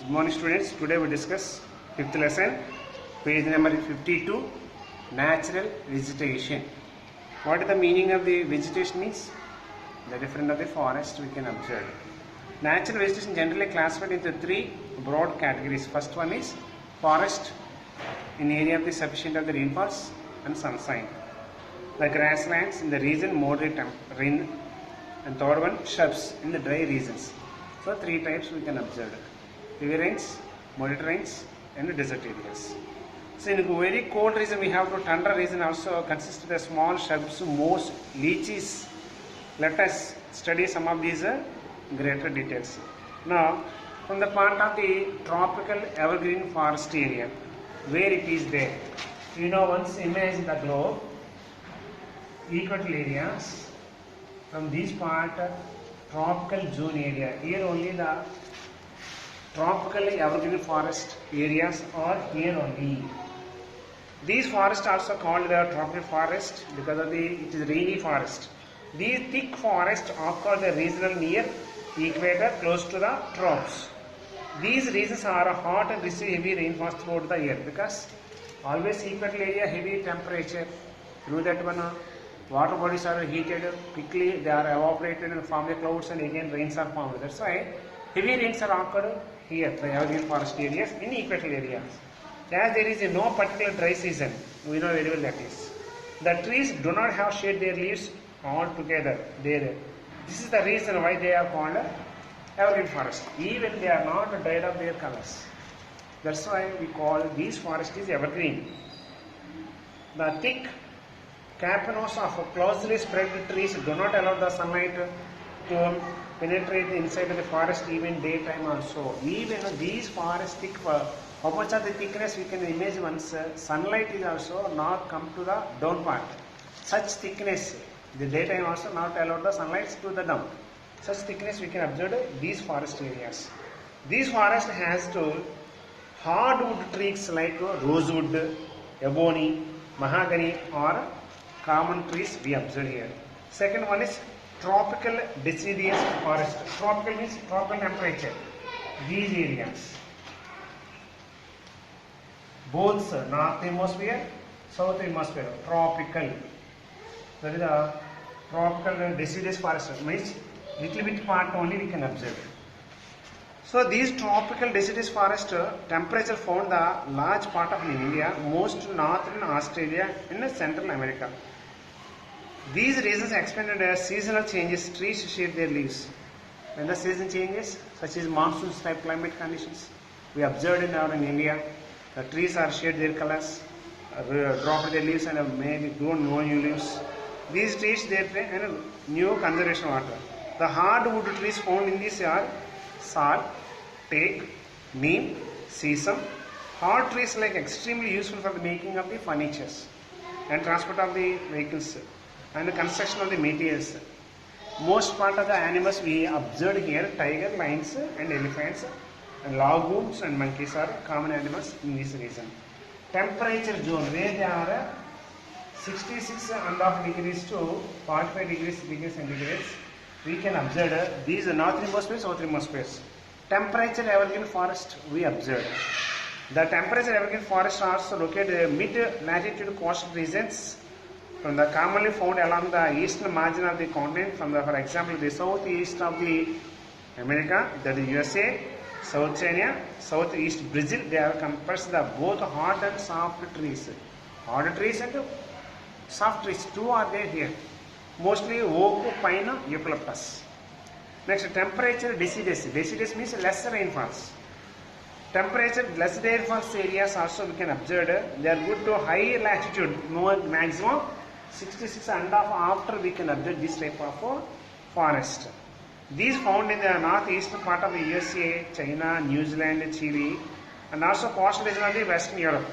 Good morning students. Today we discuss 5th lesson, page number 52, natural vegetation. What is the meaning of the vegetation means? The difference of the forest we can observe. Natural vegetation generally classified into three broad categories. First one is forest in area of the sufficient of the rainfalls and sunshine. The grasslands in the region moderate rain, and third one shrubs in the dry regions. So three types we can observe. Heavy rains, moderate rains, and desert areas. So in a very cold region we have to tundra region also consists of the small shrubs, moss, lychees. Let us study some of these greater details. Now from the part of the tropical evergreen forest area, where it is there. You know, once imagine the globe, equatorial areas, from this part tropical zone area, here only the tropical evergreen forest areas are here only. These forests also called the tropical forest because of it is rainy forest. These thick forests occur the regional near equator close to the tropics. These regions are hot and receive heavy rainfall throughout the year because always equatorial area heavy temperature. Through that one water bodies are heated quickly, they are evaporated and form the clouds and again rains are formed. That's why heavy rains are occurred here, the evergreen forest areas in equatorial areas. As there is no particular dry season, we know very well that is. The trees do not have shed their leaves all together. This is the reason why they are called evergreen forest. Even they are not dried up their colors. That's why we call these forests is evergreen. The thick campaigns of closely spread trees do not allow the sunlight to penetrate inside of the forest even daytime also. Even these forests thick, how much of the thickness we can imagine once sunlight is also not come to the down part. Such thickness, the daytime also not allow the sunlight to the down. Such thickness we can observe these forest areas. These forests has to hardwood trees like rosewood, ebony, mahogany or common trees we observe here. Second one is tropical deciduous forest. Tropical means tropical temperature. These areas, both north hemisphere, south hemisphere, tropical. That is the tropical deciduous forest. Means little bit part only we can observe. So these tropical deciduous forest temperature found the large part of India, most northern Australia and Central America. These regions expanded as seasonal changes, trees shed their leaves. When the season changes, such as monsoon type climate conditions, we observed in India, the trees are shed their colors, dropped their leaves and maybe grown no new leaves. These trees they and new conservation water. The hardwood trees found in this are sal, teak, neem, sesame. Hard trees like extremely useful for the making of the furnitures and transport of the vehicles and the construction of the materials. Most part of the animals we observed here, tiger, lions and elephants and lagoons and monkeys are common animals in this region. Temperature zone where they are 66.5 degrees to 45 degrees centigrade. We can observe these northern hemisphere, southern hemispheres. Temperature evergreen forest we observe. The temperature evergreen forest are also located mid-latitude coastal regions from the commonly found along the eastern margin of the continent, from the, for example, the southeast of the America, that is USA, South China, southeast Brazil. They are compressed the both hard and soft trees. Hard trees and soft trees, two are there here. Mostly oak, pine, eucalyptus. Next, temperature deciduous. Deciduous means lesser rainfalls. Temperature less rainfalls areas also we can observe. They are good to high latitude, no maximum 66.5 after we can observe this type of forest. These found in the northeastern part of the USA, China, New Zealand, Chile, and also coastal region of the Western Europe.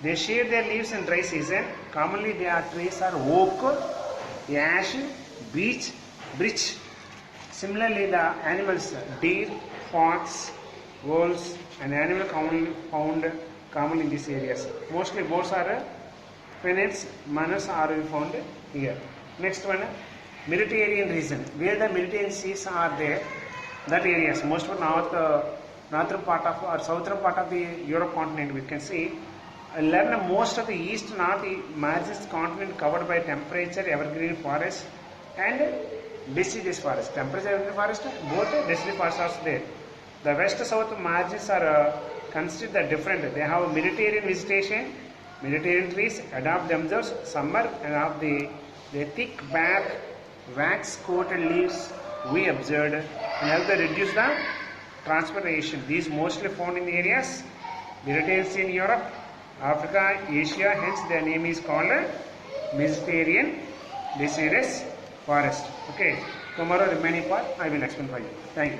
They shed their leaves in dry season. Commonly their trees are oak, ash, beech. Similarly, the animals, deer, fox, wolves, and animal found commonly in these areas. Mostly birds are peanuts, manus are found here. Next one, Mediterranean region, where the Mediterranean seas are there. That areas, most of North northern part of or southern part of the Europe continent, we can see. Learn most of the east north margins continent covered by temperature evergreen forest and deciduous forest. Temperature evergreen forest, both deciduous forests are there. The west south margins are considered different. They have Mediterranean vegetation. Mediterranean trees adopt themselves summer and have the thick bark, wax coated leaves we observed and help to reduce the transpiration. These mostly found in the areas Mediterranean in Europe, Africa, Asia, hence their name is called Mediterranean deciduous forest. Okay, tomorrow remaining part I will explain for you. Thank you.